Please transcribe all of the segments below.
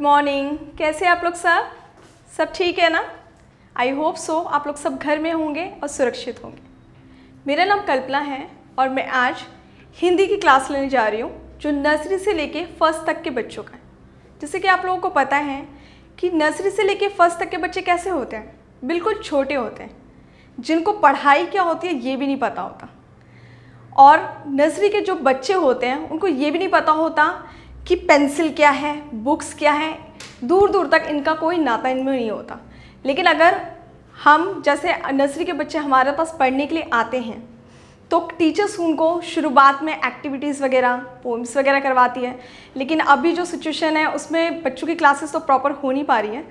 Morning. कैसे आप लोग सब ठीक है ना? आई होप सो आप लोग सब घर में होंगे और सुरक्षित होंगे। मेरा नाम कल्पना है और मैं आज हिंदी की क्लास लेने जा रही हूँ जो नर्सरी से लेके फर्स्ट तक के बच्चों का है। जैसे कि आप लोगों को पता है कि नर्सरी से लेके फर्स्ट तक के बच्चे कैसे होते हैं, बिल्कुल छोटे होते हैं, जिनको पढ़ाई क्या होती है ये भी नहीं पता होता। और नर्सरी के जो बच्चे होते हैं उनको ये भी नहीं पता होता कि पेंसिल क्या है, बुक्स क्या है, दूर दूर तक इनका कोई नाता इनमें नहीं होता। लेकिन अगर हम जैसे नर्सरी के बच्चे हमारे पास पढ़ने के लिए आते हैं तो टीचर्स उनको शुरुआत में एक्टिविटीज़ वगैरह, पोम्स वगैरह करवाती है। लेकिन अभी जो सिचुएशन है उसमें बच्चों की क्लासेस तो प्रॉपर हो नहीं पा रही है,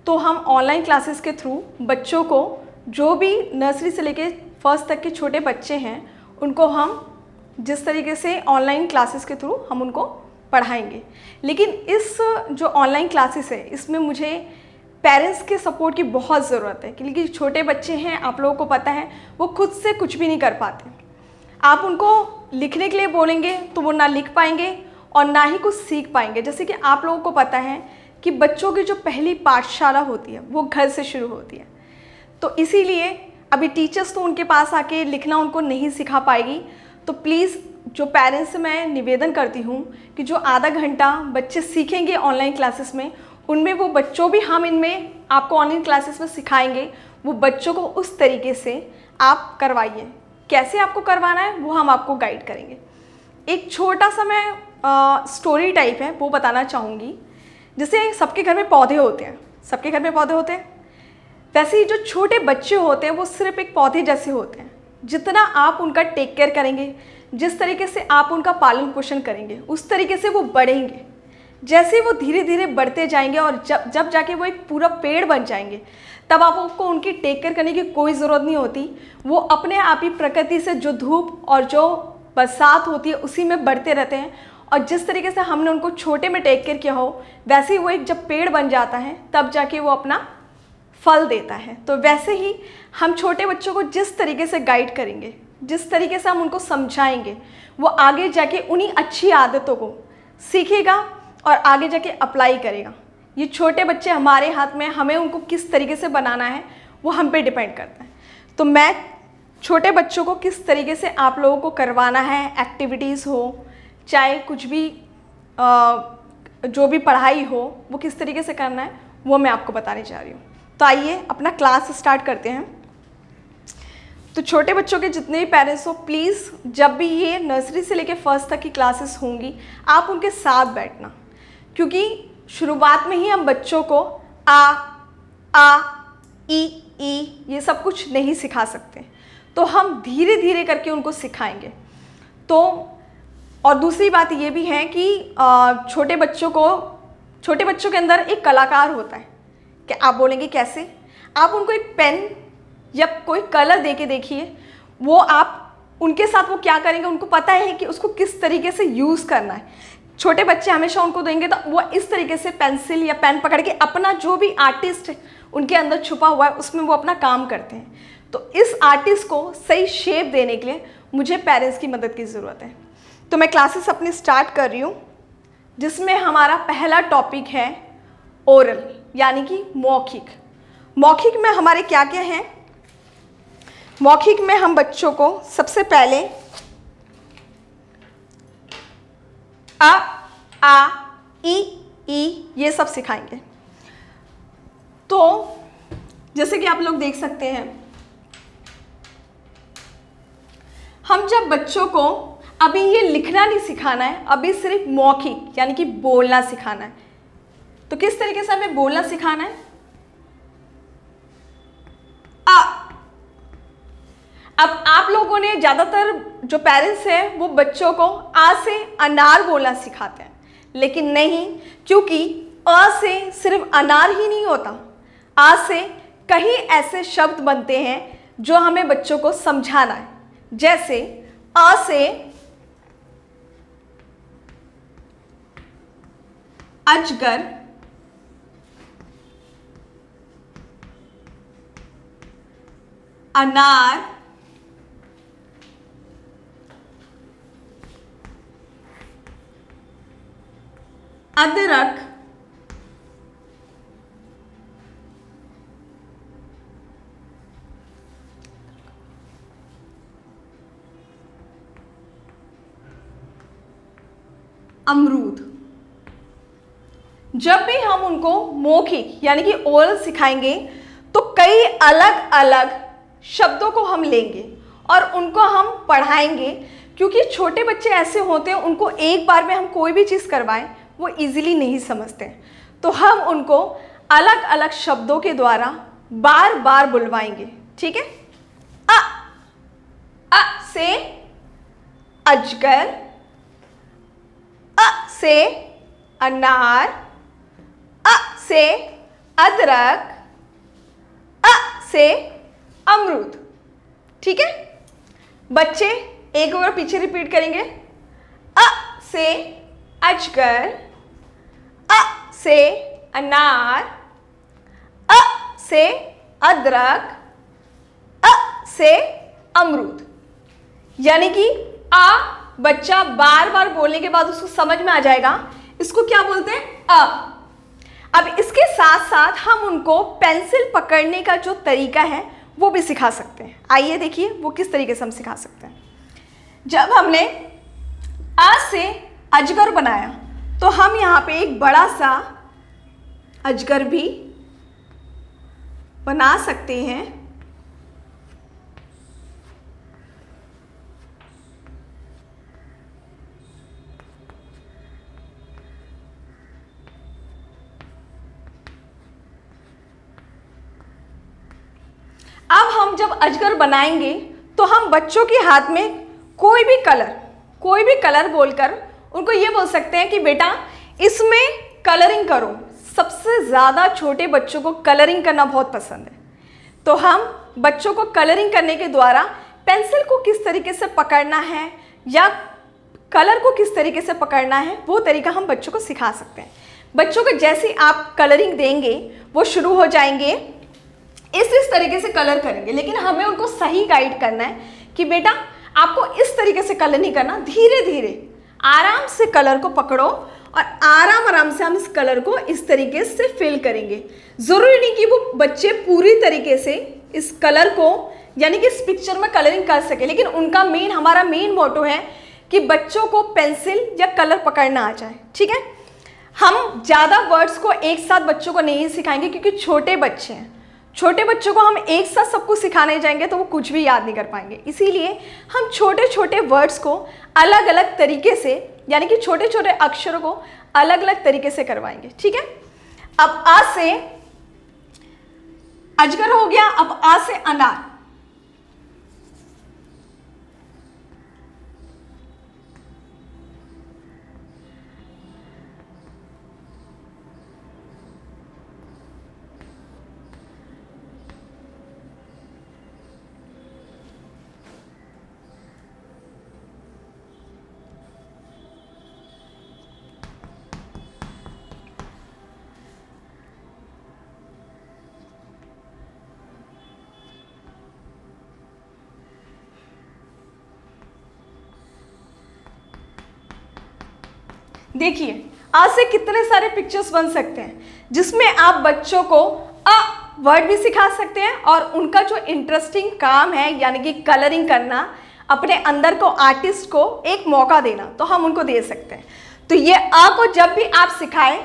तो हम ऑनलाइन क्लासेस के थ्रू बच्चों को, जो भी नर्सरी से लेके फर्स्ट तक के छोटे बच्चे हैं, उनको हम जिस तरीके से ऑनलाइन क्लासेस के थ्रू हम उनको पढ़ाएंगे। लेकिन इस जो ऑनलाइन क्लासेस है इसमें मुझे पेरेंट्स के सपोर्ट की बहुत ज़रूरत है, क्योंकि छोटे बच्चे हैं, आप लोगों को पता है वो खुद से कुछ भी नहीं कर पाते। आप उनको लिखने के लिए बोलेंगे तो वो ना लिख पाएंगे और ना ही कुछ सीख पाएंगे। जैसे कि आप लोगों को पता है कि बच्चों की जो पहली पाठशाला होती है वो घर से शुरू होती है। तो इसीलिए अभी टीचर्स तो उनके पास आके लिखना उनको नहीं सिखा पाएगी। तो प्लीज़ जो पेरेंट्स से मैं निवेदन करती हूँ कि जो आधा घंटा बच्चे सीखेंगे ऑनलाइन क्लासेस में, उनमें वो बच्चों भी हम इनमें आपको ऑनलाइन क्लासेस में सिखाएंगे, वो बच्चों को उस तरीके से आप करवाइए। कैसे आपको करवाना है वो हम आपको गाइड करेंगे। एक छोटा सा मैं स्टोरी टाइप है वो बताना चाहूँगी। जैसे सबके घर में पौधे होते हैं, सबके घर में पौधे होते हैं, वैसे ही जो छोटे बच्चे होते हैं वो सिर्फ एक पौधे जैसे होते हैं। जितना आप उनका टेक केयर करेंगे, जिस तरीके से आप उनका पालन पोषण करेंगे, उस तरीके से वो बढ़ेंगे। जैसे वो धीरे धीरे बढ़ते जाएंगे और जब जाके वो एक पूरा पेड़ बन जाएंगे, तब आपको उनकी टेक केयर करने की कोई ज़रूरत नहीं होती। वो अपने आप ही प्रकृति से जो धूप और जो बरसात होती है उसी में बढ़ते रहते हैं। और जिस तरीके से हमने उनको छोटे में टेक केयर किया हो, वैसे ही वो एक जब पेड़ बन जाता है तब जाके वो अपना फल देता है। तो वैसे ही हम छोटे बच्चों को जिस तरीके से गाइड करेंगे, जिस तरीके से हम उनको समझाएंगे, वो आगे जाके उन्हीं अच्छी आदतों को सीखेगा और आगे जाके अप्लाई करेगा। ये छोटे बच्चे हमारे हाथ में, हमें उनको किस तरीके से बनाना है वो हम पे डिपेंड करता है। तो मैं छोटे बच्चों को किस तरीके से आप लोगों को करवाना है, एक्टिविटीज़ हो चाहे कुछ भी जो भी पढ़ाई हो, वो किस तरीके से करना है वो मैं आपको बताने जा रही हूँ। तो आइए अपना क्लास स्टार्ट करते हैं। तो छोटे बच्चों के जितने भी पेरेंट्स हो, प्लीज़ जब भी ये नर्सरी से लेकर फर्स्ट तक की क्लासेस होंगी आप उनके साथ बैठना, क्योंकि शुरुआत में ही हम बच्चों को आ ई ये सब कुछ नहीं सिखा सकते, तो हम धीरे धीरे करके उनको सिखाएंगे। तो और दूसरी बात ये भी है कि छोटे बच्चों के अंदर एक कलाकार होता है। कि आप बोलेंगे कैसे? आप उनको एक पेन या कोई कलर दे के देखिए, वो आप उनके साथ वो क्या करेंगे, उनको पता है कि उसको किस तरीके से यूज़ करना है। छोटे बच्चे हमेशा उनको देंगे तो वो इस तरीके से पेंसिल या पेन पकड़ के अपना जो भी आर्टिस्ट उनके अंदर छुपा हुआ है उसमें वो अपना काम करते हैं। तो इस आर्टिस्ट को सही शेप देने के लिए मुझे पेरेंट्स की मदद की ज़रूरत है। तो मैं क्लासेस अपनी स्टार्ट कर रही हूँ, जिसमें हमारा पहला टॉपिक है ओरल, यानी कि मौखिक। मौखिक में हमारे क्या क्या हैं? मौखिक में हम बच्चों को सबसे पहले आ ई ये सब सिखाएंगे। तो जैसे कि आप लोग देख सकते हैं, हम जब बच्चों को अभी ये लिखना नहीं सिखाना है, अभी सिर्फ मौखिक यानी कि बोलना सिखाना है। तो किस तरीके से हमें बोलना सिखाना है? अब आप लोगों ने ज़्यादातर जो पेरेंट्स हैं वो बच्चों को आ से अनार बोलना सिखाते हैं, लेकिन नहीं, क्योंकि अ से सिर्फ अनार ही नहीं होता, आ से कई ऐसे शब्द बनते हैं जो हमें बच्चों को समझाना है। जैसे अ से अजगर, अनार, अदरक, अमरूद। जब भी हम उनको मौखिक यानी कि ओरल सिखाएंगे तो कई अलग अलग शब्दों को हम लेंगे और उनको हम पढ़ाएंगे, क्योंकि छोटे बच्चे ऐसे होते हैं उनको एक बार में हम कोई भी चीज़ करवाएं वो इजीली नहीं समझते, तो हम उनको अलग अलग शब्दों के द्वारा बार बार बुलवाएंगे। ठीक है, अ से अजगर, अ से अनार, अ से अदरक, अ से अमरूद। ठीक है, बच्चे एक बार पीछे रिपीट करेंगे। अ से अजगर, अ से अनार, अ से अदरक, अ से अमरूद। यानी कि आ बच्चा बार बार बोलने के बाद उसको समझ में आ जाएगा, इसको क्या बोलते हैं, अ। अब इसके साथ साथ हम उनको पेंसिल पकड़ने का जो तरीका है वो भी सिखा सकते हैं। आइए देखिए वो किस तरीके से हम सिखा सकते हैं। जब हमने आ से अजगर बनाया तो हम यहाँ पे एक बड़ा सा अजगर भी बना सकते हैं। अब हम जब अजगर बनाएंगे तो हम बच्चों के हाथ में कोई भी कलर बोलकर उनको ये बोल सकते हैं कि बेटा इसमें कलरिंग करो। सबसे ज़्यादा छोटे बच्चों को कलरिंग करना बहुत पसंद है, तो हम बच्चों को कलरिंग करने के द्वारा पेंसिल को किस तरीके से पकड़ना है या कलर को किस तरीके से पकड़ना है वो तरीका हम बच्चों को सिखा सकते हैं। बच्चों को जैसे आप कलरिंग देंगे वो शुरू हो जाएंगे, इस तरीके से कलर करेंगे, लेकिन हमें उनको सही गाइड करना है कि बेटा आपको इस तरीके से कलर नहीं करना, धीरे धीरे आराम से कलर को पकड़ो और आराम से हम इस कलर को इस तरीके से फिल करेंगे। ज़रूरी नहीं कि वो बच्चे पूरी तरीके से इस कलर को यानी कि इस पिक्चर में कलरिंग कर सके, लेकिन उनका हमारा मेन मोटो है कि बच्चों को पेंसिल या कलर पकड़ना आ जाए। ठीक है, हम ज़्यादा वर्ड्स को एक साथ बच्चों को नहीं सिखाएंगे क्योंकि छोटे बच्चे हैं। छोटे बच्चों को हम एक साथ सब कुछ सिखाने जाएंगे तो वो कुछ भी याद नहीं कर पाएंगे, इसीलिए हम छोटे छोटे वर्ड्स को अलग अलग तरीके से यानी कि छोटे छोटे अक्षरों को अलग अलग तरीके से करवाएंगे। ठीक है, अब आ से अजगर हो गया, अब आ से अनार। देखिए आज से कितने सारे पिक्चर्स बन सकते हैं जिसमें आप बच्चों को अ वर्ड भी सिखा सकते हैं और उनका जो इंटरेस्टिंग काम है यानी कि कलरिंग करना, अपने अंदर को आर्टिस्ट को एक मौका देना, तो हम उनको दे सकते हैं। तो ये अ को जब भी आप सिखाएं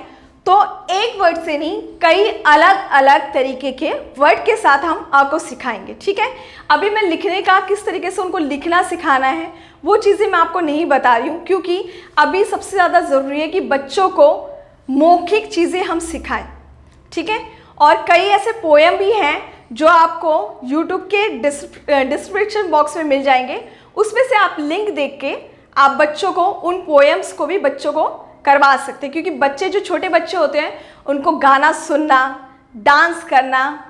तो एक वर्ड से नहीं कई अलग अलग तरीके के वर्ड के साथ हम अ को सिखाएंगे। ठीक है, अभी मैं लिखने का किस तरीके से उनको लिखना सिखाना है वो चीज़ें मैं आपको नहीं बता रही हूँ, क्योंकि अभी सबसे ज़्यादा ज़रूरी है कि बच्चों को मौखिक चीज़ें हम सिखाएं। ठीक है, और कई ऐसे पोएम भी हैं जो आपको YouTube के डिस्क्रिप्शन बॉक्स में मिल जाएंगे, उसमें से आप लिंक देख के आप बच्चों को उन पोएम्स को भी बच्चों को करवा सकते हैं, क्योंकि बच्चे जो छोटे बच्चे होते हैं उनको गाना सुनना, डांस करना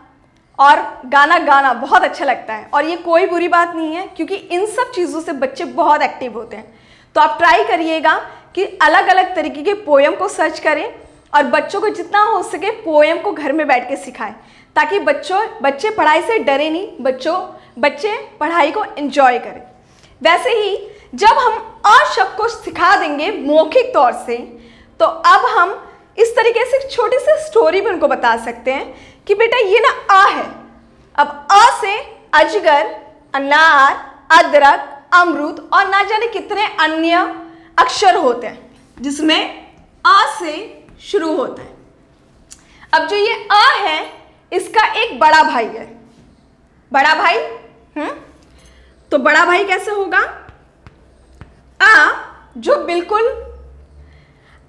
और गाना गाना बहुत अच्छा लगता है, और ये कोई बुरी बात नहीं है क्योंकि इन सब चीज़ों से बच्चे बहुत एक्टिव होते हैं। तो आप ट्राई करिएगा कि अलग अलग तरीके के पोएम को सर्च करें और बच्चों को जितना हो सके पोएम को घर में बैठ के सिखाएं, ताकि बच्चे पढ़ाई से डरे नहीं, बच्चे पढ़ाई को एंजॉय करें। वैसे ही जब हम अ शब्द को सिखा देंगे मौखिक तौर से, तो अब हम इस तरीके से छोटी सी स्टोरी भी उनको बता सकते हैं कि बेटा ये ना आ है, अब अ से अजगर, अनार, अदरक, अमरूद और ना जाने कितने अन्य अक्षर होते हैं। जिसमें अ से शुरू होता है। अब जो ये अ है इसका एक बड़ा भाई है, बड़ा भाई। तो बड़ा भाई कैसे होगा? जो बिल्कुल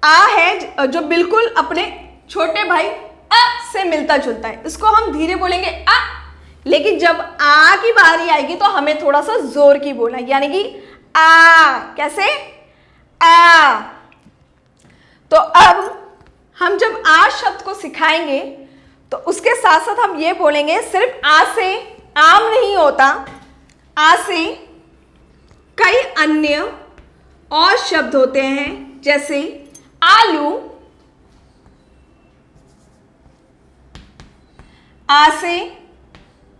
आ है, जो बिल्कुल अपने छोटे भाई अ से मिलता जुलता है, इसको हम धीरे बोलेंगे अ, लेकिन जब आ की बारी आएगी तो हमें थोड़ा सा जोर की बोलना है, यानी कि आ। कैसे? आ। तो अब हम जब आ शब्द को सिखाएंगे तो उसके साथ साथ हम ये बोलेंगे, सिर्फ आ से आम नहीं होता, आ से कई अन्य और शब्द होते हैं, जैसे आलू, आ से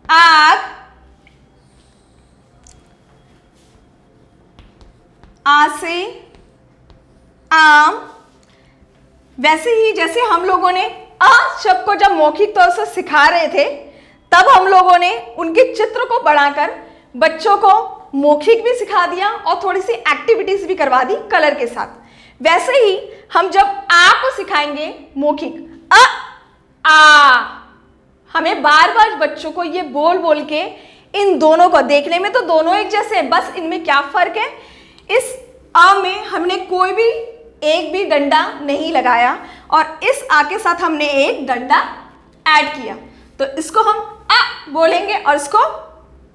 आग, आ से आम। वैसे ही जैसे हम लोगों ने अ शब्द को जब मौखिक तौर से सिखा रहे थे तब हम लोगों ने उनके चित्र को बढ़ाकर बच्चों को मौखिक भी सिखा दिया और थोड़ी सी एक्टिविटीज भी करवा दी कलर के साथ। वैसे ही हम जब आ को सिखाएंगे मौखिक आ, हमें बार बार बच्चों को ये बोल बोल के इन दोनों को, देखने में तो दोनों एक जैसे हैं, बस इनमें क्या फर्क है, इस अ में हमने कोई भी एक भी डंडा नहीं लगाया और इस आ के साथ हमने एक डंडा ऐड किया, तो इसको हम अ बोलेंगे और इसको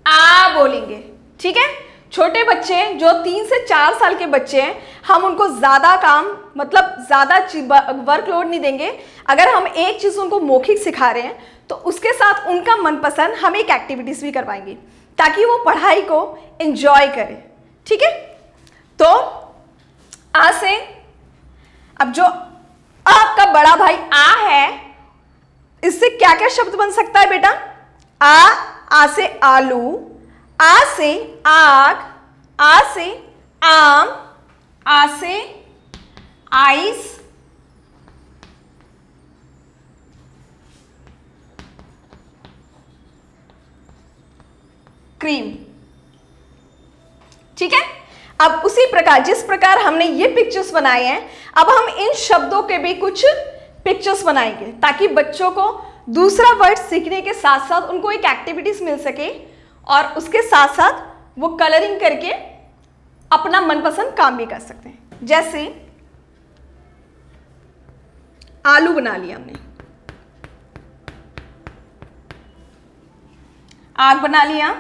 आ बोलेंगे। ठीक है? छोटे बच्चे जो 3 से 4 साल के बच्चे हैं, हम उनको ज़्यादा काम, मतलब ज़्यादा वर्कलोड नहीं देंगे। अगर हम एक चीज़ उनको मौखिक सिखा रहे हैं तो उसके साथ उनका मनपसंद हम एक एक्टिविटीज़ भी करवाएंगे ताकि वो पढ़ाई को एंजॉय करें। ठीक है? तो आ से अब जो आपका बड़ा भाई आ है, इससे क्या क्या शब्द बन सकता है बेटा? आ से आलू, आ से आग, आ से आम, आ से आइस, क्रीम। ठीक है? अब उसी प्रकार जिस प्रकार हमने ये पिक्चर्स बनाए हैं, अब हम इन शब्दों के भी कुछ पिक्चर्स बनाएंगे ताकि बच्चों को दूसरा वर्ड सीखने के साथ साथ उनको एक एक्टिविटीज मिल सके और उसके साथ साथ वो कलरिंग करके अपना मनपसंद काम भी कर सकते हैं। जैसे आलू बना लिया हमने, आग बना लिया,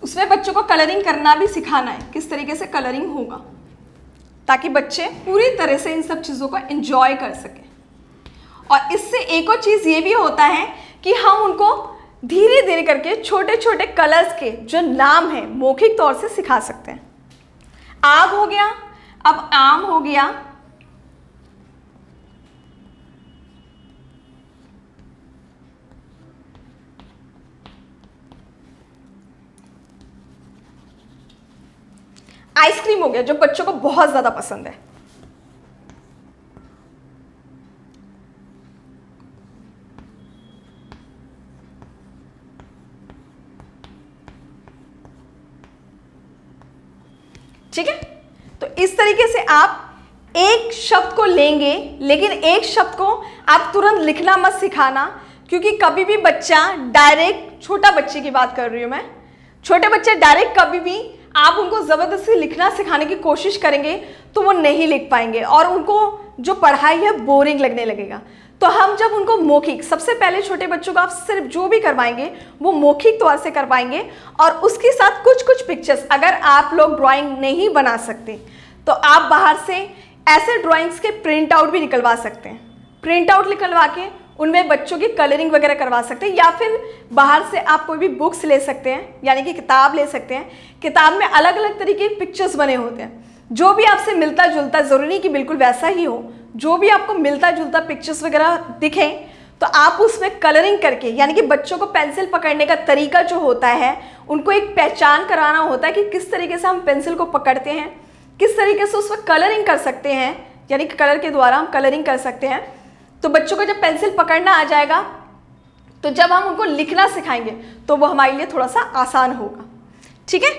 उसमें बच्चों को कलरिंग करना भी सिखाना है, किस तरीके से कलरिंग होगा, ताकि बच्चे पूरी तरह से इन सब चीज़ों को एंजॉय कर सकें। और इससे एक और चीज़ ये भी होता है कि हम उनको धीरे धीरे करके छोटे छोटे कलर्स के जो नाम हैं मौखिक तौर से सिखा सकते हैं। आग हो गया, अब आम हो गया, आइसक्रीम हो गया जो बच्चों को बहुत ज्यादा पसंद है, ठीक है। तो इस तरीके से आप एक शब्द को लेंगे, लेकिन एक शब्द को आप तुरंत लिखना मत सिखाना, क्योंकि कभी भी बच्चा डायरेक्ट, छोटा बच्चे की बात कर रही हूं मैं, छोटे बच्चे डायरेक्ट कभी भी आप उनको ज़बरदस्ती लिखना सिखाने की कोशिश करेंगे तो वो नहीं लिख पाएंगे और उनको जो पढ़ाई है बोरिंग लगने लगेगा। तो हम जब उनको मौखिक, सबसे पहले छोटे बच्चों को आप सिर्फ जो भी करवाएंगे वो मौखिक तौर से करवाएंगे और उसके साथ कुछ कुछ पिक्चर्स, अगर आप लोग ड्राइंग नहीं बना सकते तो आप बाहर से ऐसे ड्राइंग्स के प्रिंट आउट भी निकलवा सकते हैं। प्रिंट आउट निकलवा के उनमें बच्चों की कलरिंग वगैरह करवा सकते हैं, या फिर बाहर से आप कोई भी बुक्स ले सकते हैं, यानी कि किताब ले सकते हैं। किताब में अलग अलग तरीके के पिक्चर्स बने होते हैं, जो भी आपसे मिलता जुलता, ज़रूरी नहीं कि बिल्कुल वैसा ही हो, जो भी आपको मिलता जुलता पिक्चर्स वगैरह दिखें तो आप उसमें कलरिंग करके, यानी कि बच्चों को पेंसिल पकड़ने का तरीका जो होता है उनको एक पहचान कराना होता है कि किस तरीके से हम पेंसिल को पकड़ते हैं, किस तरीके से उस पर कलरिंग कर सकते हैं, यानी कि कलर के द्वारा हम कलरिंग कर सकते हैं। तो बच्चों को जब पेंसिल पकड़ना आ जाएगा तो जब हम उनको लिखना सिखाएंगे तो वो हमारे लिए थोड़ा सा आसान होगा। ठीक है,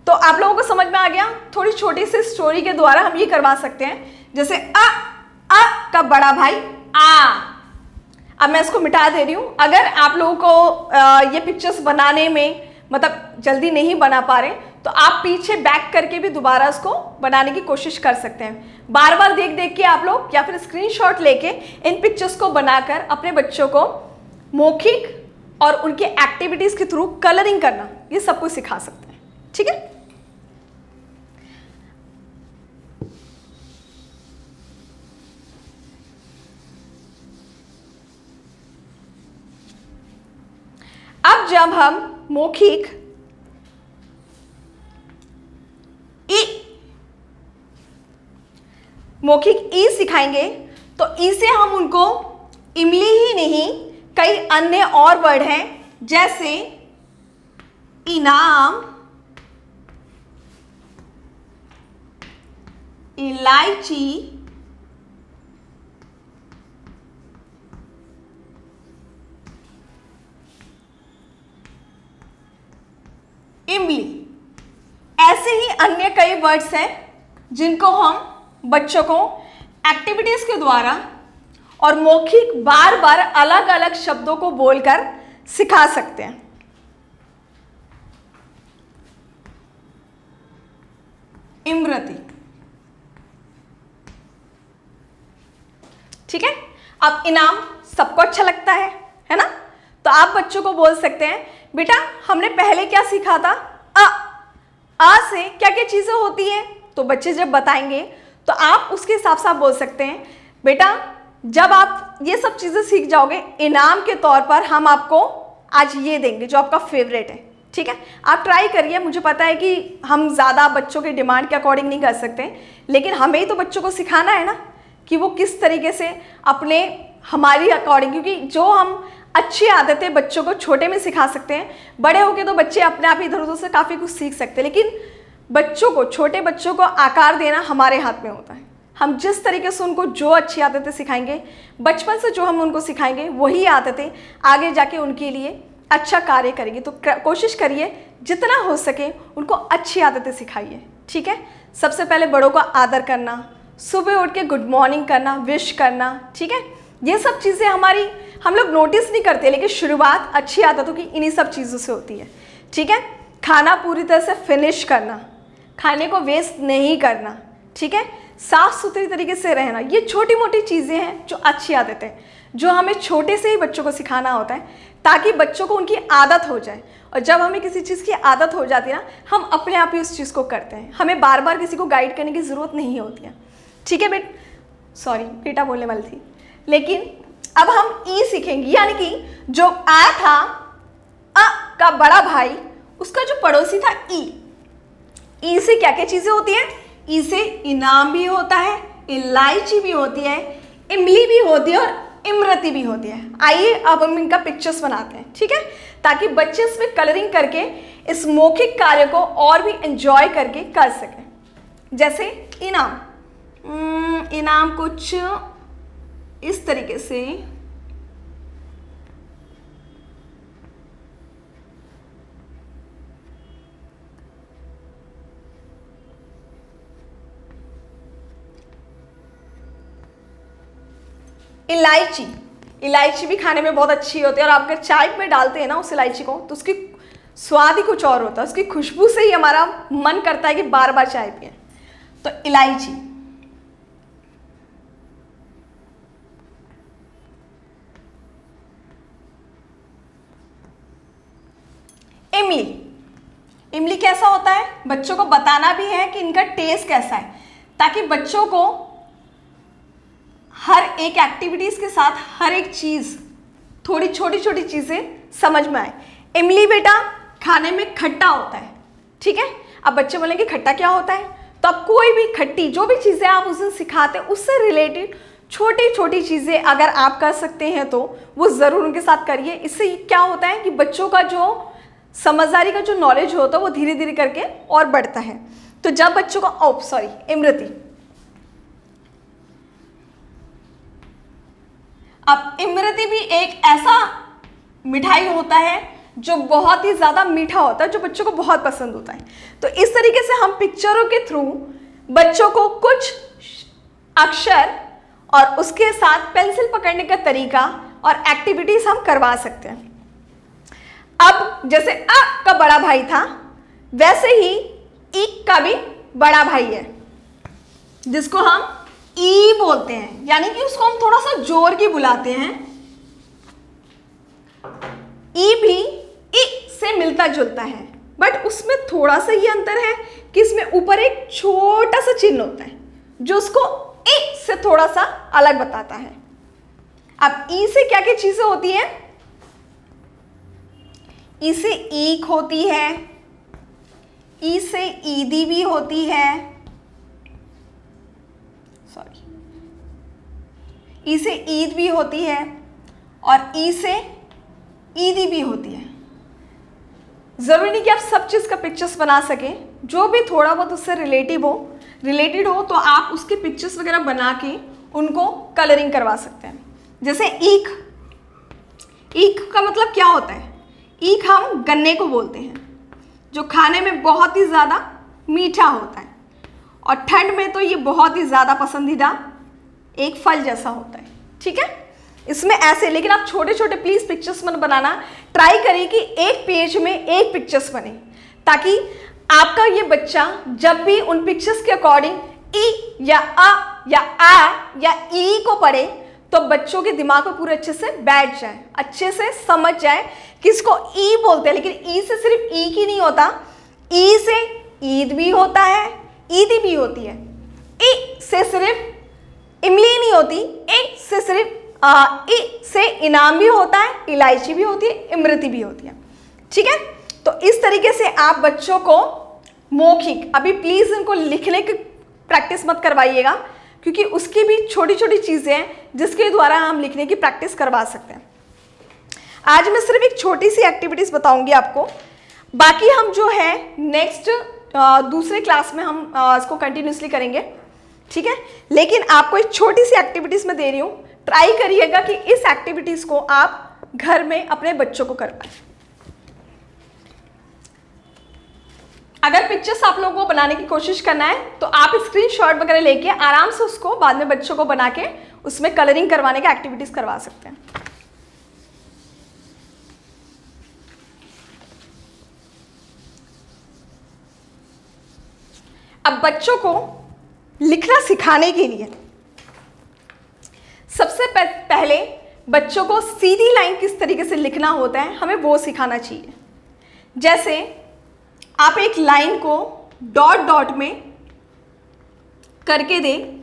तो आप लोगों को समझ में आ गया। थोड़ी छोटी सी स्टोरी के द्वारा हम ये करवा सकते हैं, जैसे अ का बड़ा भाई आ। अब मैं इसको मिटा दे रही हूँ। अगर आप लोगों को ये पिक्चर्स बनाने में मतलब जल्दी नहीं बना पा रहे तो आप पीछे बैक करके भी दोबारा इसको बनाने की कोशिश कर सकते हैं। बार बार देख देख के आप लोग या फिर स्क्रीनशॉट लेके इन पिक्चर्स को बनाकर अपने बच्चों को मौखिक और उनके एक्टिविटीज के थ्रू कलरिंग करना, ये सब कुछ सिखा सकते हैं। ठीक है, अब जब हम मौखिक ई सिखाएंगे तो ई से हम उनको इमली ही नहीं कई अन्य और वर्ड हैं, जैसे इनाम, इलायची, इमली, ऐसे ही अन्य कई वर्ड्स हैं जिनको हम बच्चों को एक्टिविटीज के द्वारा और मौखिक बार बार अलग अलग शब्दों को बोलकर सिखा सकते हैं। इमरती। ठीक है, अब इनाम सबको अच्छा लगता है ना? तो आप बच्चों को बोल सकते हैं, बेटा हमने पहले क्या सीखा था, आ से क्या क्या चीजें होती हैं। तो बच्चे जब बताएंगे तो आप उसके हिसाब से आप बोल सकते हैं, बेटा जब आप ये सब चीजें सीख जाओगे, इनाम के तौर पर हम आपको आज ये देंगे जो आपका फेवरेट है। ठीक है, आप ट्राई करिए। मुझे पता है कि हम ज़्यादा बच्चों के डिमांड के अकॉर्डिंग नहीं कर सकते, लेकिन हमें ही तो बच्चों को सिखाना है ना कि वो किस तरीके से अपने हमारी अकॉर्डिंग, क्योंकि जो हम अच्छी आदतें बच्चों को छोटे में सिखा सकते हैं, बड़े होके तो बच्चे अपने आप इधर उधर से काफ़ी कुछ सीख सकते हैं, लेकिन बच्चों को, छोटे बच्चों को आकार देना हमारे हाथ में होता है। हम जिस तरीके से उनको जो अच्छी आदतें सिखाएंगे, बचपन से जो हम उनको सिखाएंगे, वही आदतें आगे जाके उनके लिए अच्छा कार्य करेंगी। तो कोशिश करिए जितना हो सके उनको अच्छी आदतें सिखाइए। ठीक है, सबसे पहले बड़ों का आदर करना, सुबह उठ के गुड मॉर्निंग करना, विश करना। ठीक है, ये सब चीज़ें हम लोग नोटिस नहीं करते, लेकिन शुरुआत अच्छी आदतों की इन्हीं सब चीज़ों से होती है। ठीक है, खाना पूरी तरह से फिनिश करना, खाने को वेस्ट नहीं करना। ठीक है, साफ सुथरी तरीके से रहना, ये छोटी मोटी चीज़ें हैं जो अच्छी आदतें हैं, जो हमें छोटे से ही बच्चों को सिखाना होता है, ताकि बच्चों को उनकी आदत हो जाए। और जब हमें किसी चीज़ की आदत हो जाती है ना, हम अपने आप ही उस चीज़ को करते हैं, हमें बार बार किसी को गाइड करने की ज़रूरत नहीं होती है। ठीक है बेटा बोलने वाली थी। लेकिन अब हम ई सीखेंगे, यानी कि जो आ था, अ का बड़ा भाई, उसका जो पड़ोसी था ई से क्या क्या चीज़ें होती हैं? ई से इनाम भी होता है, इलायची भी होती है, इमली भी होती है और इमरती भी होती है। आइए अब हम इनका पिक्चर्स बनाते हैं। ठीक है, ताकि बच्चे इसमें कलरिंग करके इस मौखिक कार्य को और भी एंजॉय करके कर सकें। जैसे इनाम कुछ इस तरीके से, इलायची भी खाने में बहुत अच्छी होती है, और आप अगर चाय में डालते हैं ना उस इलायची को, तो उसकी स्वाद ही कुछ और होता है। उसकी खुशबू से ही हमारा मन करता है कि बार बार चाय पिए। तो इलायची। इमली कैसा होता है? बच्चों को बताना भी है कि इनका टेस्ट कैसा है, ताकि बच्चों को हर एक एक्टिविटीज के साथ हर एक चीज, थोड़ी छोटी छोटी चीजें समझ में आए। इमली बेटा खाने में खट्टा होता है। ठीक है, अब बच्चे बोलेंगे खट्टा क्या होता है? तो अब कोई भी खट्टी जो भी चीजें आप उस दिन सिखाते हैं, उससे रिलेटेड छोटी छोटी चीजें अगर आप कर सकते हैं तो वो जरूर उनके साथ करिए। इससे क्या होता है कि बच्चों का जो समझदारी का जो नॉलेज होता है वो धीरे धीरे करके और बढ़ता है। तो जब बच्चों को इमरती, अब इमरती भी एक ऐसा मिठाई होता है जो बहुत ही ज़्यादा मीठा होता है, जो बच्चों को बहुत पसंद होता है। तो इस तरीके से हम पिक्चरों के थ्रू बच्चों को कुछ अक्षर और उसके साथ पेंसिल पकड़ने का तरीका और एक्टिविटीज हम करवा सकते हैं। अब जैसे अ का बड़ा भाई था, वैसे ही ई का भी बड़ा भाई है, जिसको हम ई बोलते हैं, यानी कि उसको हम थोड़ा सा जोर की बुलाते हैं। ई भी ई से मिलता जुलता है, बट उसमें थोड़ा सा ये अंतर है कि इसमें ऊपर एक छोटा सा चिन्ह होता है जो उसको ई से थोड़ा सा अलग बताता है। अब ई से क्या क्या चीजें होती हैं? ई से ईख होती है, ई से ईदी भी होती है, ई से ईद भी होती है और ई से ईदी भी होती है। ज़रूरी नहीं कि आप सब चीज़ का पिक्चर्स बना सकें, जो भी थोड़ा बहुत उससे रिलेटेड हो तो आप उसके पिक्चर्स वगैरह बना के उनको कलरिंग करवा सकते हैं। जैसे ईख, ईख का मतलब क्या होता है? ईख हम गन्ने को बोलते हैं, जो खाने में बहुत ही ज़्यादा मीठा होता है और ठंड में तो ये बहुत ही ज़्यादा पसंदीदा एक फल जैसा होता है। ठीक है, इसमें ऐसे, लेकिन आप छोटे छोटे प्लीज़ पिक्चर्स मत बनाना, ट्राई करिए कि एक पेज में एक पिक्चर्स बने, ताकि आपका ये बच्चा जब भी उन पिक्चर्स के अकॉर्डिंग ई या अ या आ या ई को पढ़े तो बच्चों के दिमाग में पूरे अच्छे से बैठ जाए, अच्छे से समझ जाए कि इसको ई बोलते हैं। लेकिन ई से सिर्फ ई की नहीं होता, ई से ईद भी होता है, ईदी भी होती है। ई से सिर्फ इमली नहीं होती, ई से सिर्फ ई से इनाम भी होता है, इलायची भी होती है, इमरती भी होती है। ठीक है, तो इस तरीके से आप बच्चों को मौखिक, अभी प्लीज़ इनको लिखने की प्रैक्टिस मत करवाइएगा, क्योंकि उसकी भी छोटी छोटी चीज़ें हैं जिसके द्वारा हम लिखने की प्रैक्टिस करवा सकते हैं। आज मैं सिर्फ एक छोटी सी एक्टिविटीज़ बताऊंगी आपको, बाकी हम जो है नेक्स्ट दूसरे क्लास में हम इसको कंटिन्यूसली करेंगे। ठीक है, लेकिन आपको एक छोटी सी एक्टिविटीज़ मैं दे रही हूँ, ट्राई करिएगा कि इस एक्टिविटीज़ को आप घर में अपने बच्चों को करवाएं। अगर पिक्चर्स आप लोगों को बनाने की कोशिश करना है तो आप स्क्रीनशॉट वगैरह लेके आराम से उसको बाद में बच्चों को बना के उसमें कलरिंग करवाने की एक्टिविटीज़ करवा सकते हैं। अब बच्चों को लिखना सिखाने के लिए सबसे पहले बच्चों को सीधी लाइन किस तरीके से लिखना होता है हमें वो सिखाना चाहिए। जैसे आप एक लाइन को डॉट डॉट में करके दें,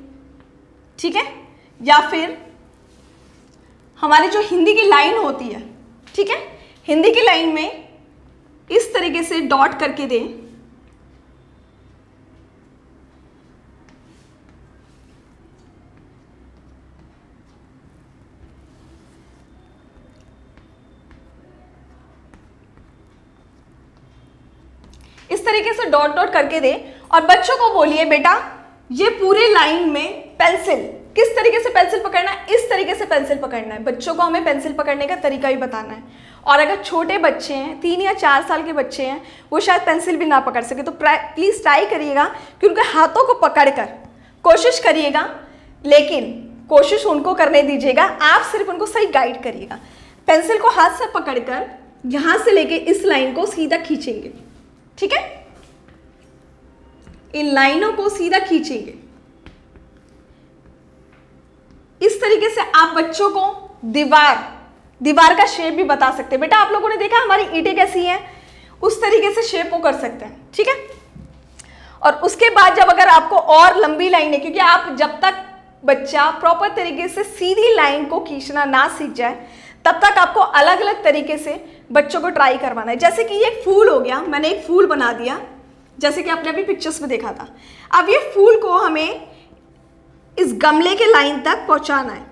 ठीक है, या फिर हमारी जो हिंदी की लाइन होती है, ठीक है, हिंदी की लाइन में इस तरीके से डॉट करके दें। इस तरीके से डॉट डॉट करके दे और बच्चों को बोलिए बेटा ये पूरे लाइन में पेंसिल किस तरीके से पेंसिल पकड़ना है, इस तरीके से पेंसिल पकड़ना है। बच्चों को हमें पेंसिल पकड़ने का तरीका भी बताना है। और अगर छोटे बच्चे हैं, 3 या 4 साल के बच्चे हैं, वो शायद पेंसिल भी ना पकड़ सके, तो प्लीज़ ट्राई करिएगा कि उनके हाथों को पकड़कर कोशिश करिएगा, लेकिन कोशिश उनको करने दीजिएगा, आप सिर्फ उनको सही गाइड करिएगा। पेंसिल को हाथ से पकड़कर यहाँ से लेके इस लाइन को सीधा खींचेंगे, ठीक है, इन लाइनों को सीधा खींचेंगे। इस तरीके से आप बच्चों को दीवार का शेप भी बता सकते हैं। बेटा आप लोगों ने देखा हमारी ईंटें कैसी हैं, उस तरीके से शेप वो कर सकते हैं, ठीक है। और उसके बाद जब अगर आपको और लंबी लाइन है, क्योंकि आप जब तक बच्चा प्रॉपर तरीके से सीधी लाइन को खींचना ना सीख जाए तब तक आपको अलग अलग तरीके से बच्चों को ट्राई करवाना है। जैसे कि ये फूल हो गया, मैंने एक फूल बना दिया जैसे कि आपने अभी पिक्चर्स में देखा था। अब ये फूल को हमें इस गमले के लाइन तक पहुंचाना है,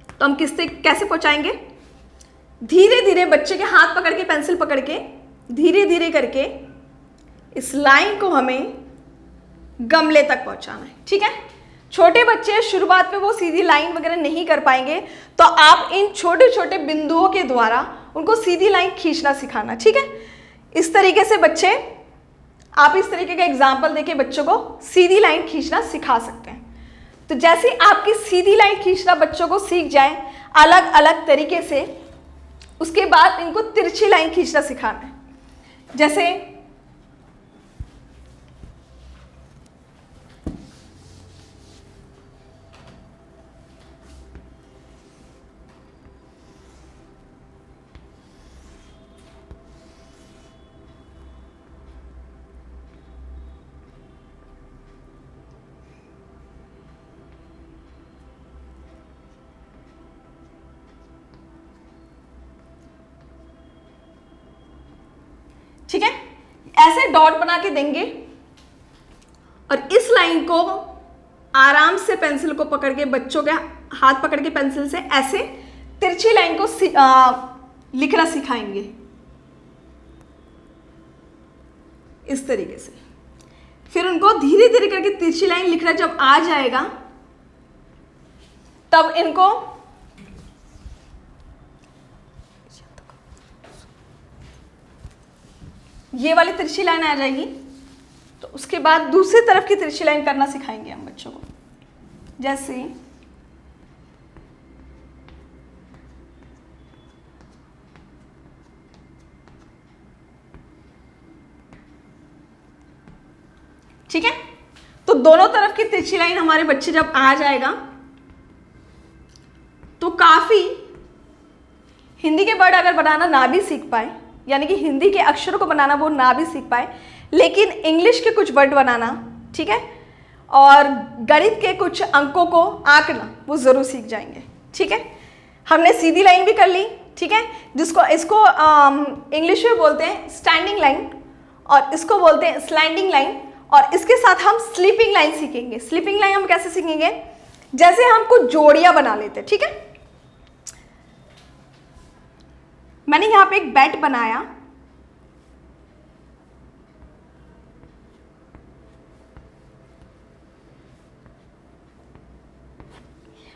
तो हम कैसे पहुंचाएंगे? धीरे धीरे बच्चे के हाथ पकड़ के, पेंसिल पकड़ के धीरे धीरे करके इस लाइन को हमें गमले तक पहुंचाना है। ठीक है, छोटे बच्चे शुरुआत में वो सीधी लाइन वगैरह नहीं कर पाएंगे, तो आप इन छोटे छोटे बिंदुओं के द्वारा उनको सीधी लाइन खींचना सिखाना। ठीक है, इस तरीके से बच्चे, आप इस तरीके का एग्जाम्पल देके बच्चों को सीधी लाइन खींचना सिखा सकते हैं। तो जैसे आपकी सीधी लाइन खींचना बच्चों को सीख जाए अलग अलग तरीके से, उसके बाद इनको तिरछी लाइन खींचना सिखाना है। जैसे ठीक है, ऐसे डॉट बना के देंगे और इस लाइन को आराम से पेंसिल को पकड़ के, बच्चों के हाथ पकड़ के पेंसिल से ऐसे तिरछी लाइन को लिखना सिखाएंगे इस तरीके से। फिर उनको धीरे धीरे करके तिरछी लाइन लिखना जब आ जाएगा, तब इनको ये वाली तिरछी लाइन आ जाएगी, तो उसके बाद दूसरी तरफ की तिरछी लाइन करना सिखाएंगे हम बच्चों को। जैसे ठीक है, तो दोनों तरफ की तिरछी लाइन हमारे बच्चे जब आ जाएगा तो काफी हिंदी के वर्ड अगर बनाना ना भी सीख पाए, यानी कि हिंदी के अक्षरों को बनाना वो ना भी सीख पाए, लेकिन इंग्लिश के कुछ वर्ड बनाना, ठीक है, और गणित के कुछ अंकों को आंकना वो ज़रूर सीख जाएंगे। ठीक है, हमने सीधी लाइन भी कर ली, ठीक है, जिसको इसको इंग्लिश में बोलते हैं स्टैंडिंग लाइन और इसको बोलते हैं स्लैंडिंग लाइन, और इसके साथ हम स्लीपिंग लाइन सीखेंगे। स्लीपिंग लाइन हम कैसे सीखेंगे, जैसे हम कुछ जोड़ियाँ बना लेते हैं। ठीक है, मैंने यहाँ पे एक बेड बनाया,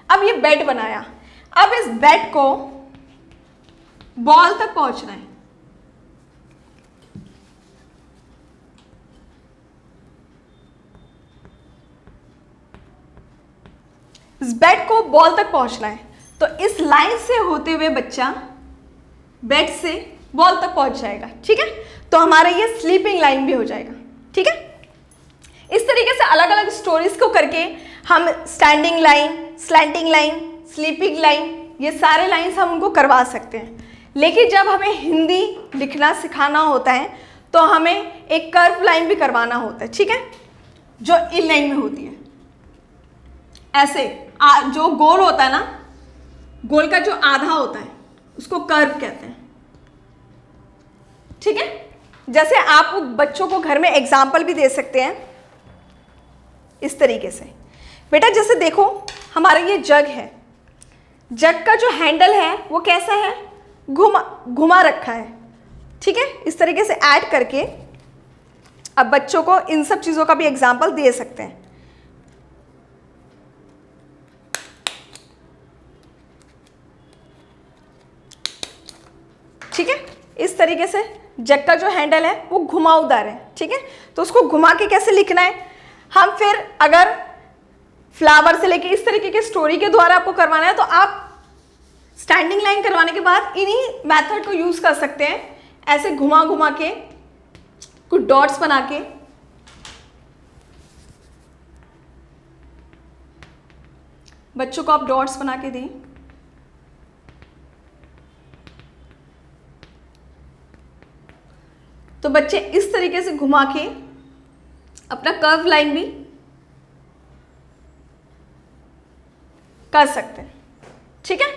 अब ये बेड बनाया, अब इस बेड को बॉल तक पहुंचना है। इस बेड को बॉल तक पहुंचना है, तो इस लाइन से होते हुए बच्चा बेड से बॉल तक पहुंच जाएगा। ठीक है, तो हमारा ये स्लीपिंग लाइन भी हो जाएगा। ठीक है, इस तरीके से अलग अलग स्टोरीज को करके हम standing line, slanting line, sleeping line, ये सारे लाइंस हम उनको करवा सकते हैं। लेकिन जब हमें हिंदी लिखना सिखाना होता है तो हमें एक कर्व लाइन भी करवाना होता है। ठीक है, जो इन लाइन में होती है, ऐसे जो गोल होता है ना, गोल का जो आधा होता है उसको कर्व कहते हैं। ठीक है, जैसे आप बच्चों को घर में एग्जाम्पल भी दे सकते हैं इस तरीके से। बेटा जैसे देखो, हमारा ये जग है, जग का जो हैंडल है वो कैसा है, घुमा रखा है। ठीक है, इस तरीके से ऐड करके अब बच्चों को इन सब चीज़ों का भी एग्जाम्पल दे सकते हैं। ठीक है, इस तरीके से जग का जो हैंडल है वो घुमावदार है। ठीक है, तो उसको घुमा के कैसे लिखना है, हम फिर अगर फ्लावर से लेके इस तरीके की स्टोरी के द्वारा आपको करवाना है तो आप स्टैंडिंग लाइन करवाने के बाद इन्हीं मेथड को यूज कर सकते हैं। ऐसे घुमा घुमा के कुछ डॉट्स बना के बच्चों को आप डॉट्स बना के दें। तो बच्चे इस तरीके से घुमा के अपना कर्व लाइन भी कर सकते हैं। ठीक है,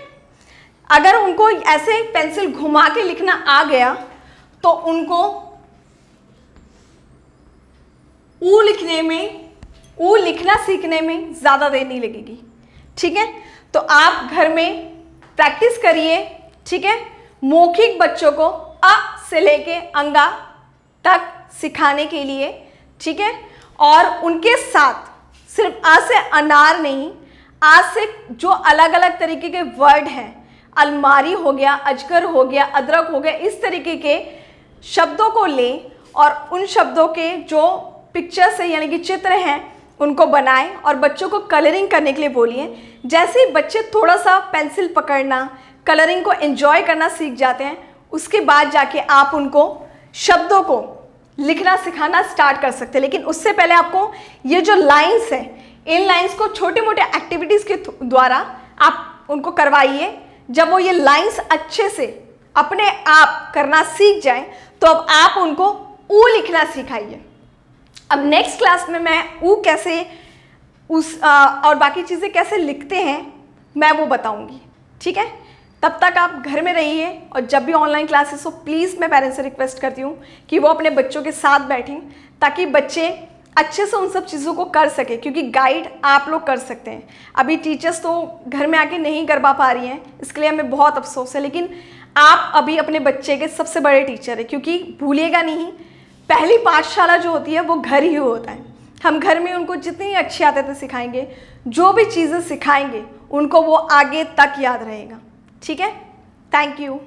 अगर उनको ऐसे पेंसिल घुमा के लिखना आ गया तो उनको ऊ लिखना सीखने में ज़्यादा देर नहीं लगेगी। ठीक है, तो आप घर में प्रैक्टिस करिए। ठीक है, मौखिक बच्चों को अ से लेके अंगा तक सिखाने के लिए। ठीक है, और उनके साथ सिर्फ आ से अनार नहीं, आज से जो अलग अलग तरीके के वर्ड हैं, अलमारी हो गया, अजगर हो गया, अदरक हो गया, इस तरीके के शब्दों को लें और उन शब्दों के जो पिक्चर्स है यानी कि चित्र हैं उनको बनाएं और बच्चों को कलरिंग करने के लिए बोलिए। जैसे ही बच्चे थोड़ा सा पेंसिल पकड़ना, कलरिंग को एंजॉय करना सीख जाते हैं, उसके बाद जाके आप उनको शब्दों को लिखना सिखाना स्टार्ट कर सकते हैं। लेकिन उससे पहले आपको ये जो लाइंस हैं, इन लाइंस को छोटे मोटे एक्टिविटीज़ के द्वारा आप उनको करवाइए। जब वो ये लाइंस अच्छे से अपने आप करना सीख जाएं तो अब आप उनको ऊ लिखना सिखाइए। अब नेक्स्ट क्लास में मैं ऊ कैसे और बाकी चीज़ें कैसे लिखते हैं मैं वो बताऊंगी, ठीक है। तब तक आप घर में रहिए और जब भी ऑनलाइन क्लासेस हो प्लीज़ मैं पेरेंट्स से रिक्वेस्ट करती हूँ कि वो अपने बच्चों के साथ बैठें ताकि बच्चे अच्छे से उन सब चीज़ों को कर सके, क्योंकि गाइड आप लोग कर सकते हैं। अभी टीचर्स तो घर में आके नहीं कर पा रही हैं, इसके लिए हमें बहुत अफसोस है, लेकिन आप अभी अपने बच्चे के सबसे बड़े टीचर है। क्योंकि भूलिएगा नहीं, पहली पाठशाला जो होती है वो घर ही होता है। हम घर में उनको जितनी अच्छी आदतें सिखाएंगे, जो भी चीज़ें सिखाएंगे, उनको वो आगे तक याद रहेगा, ठीक है। Thank you.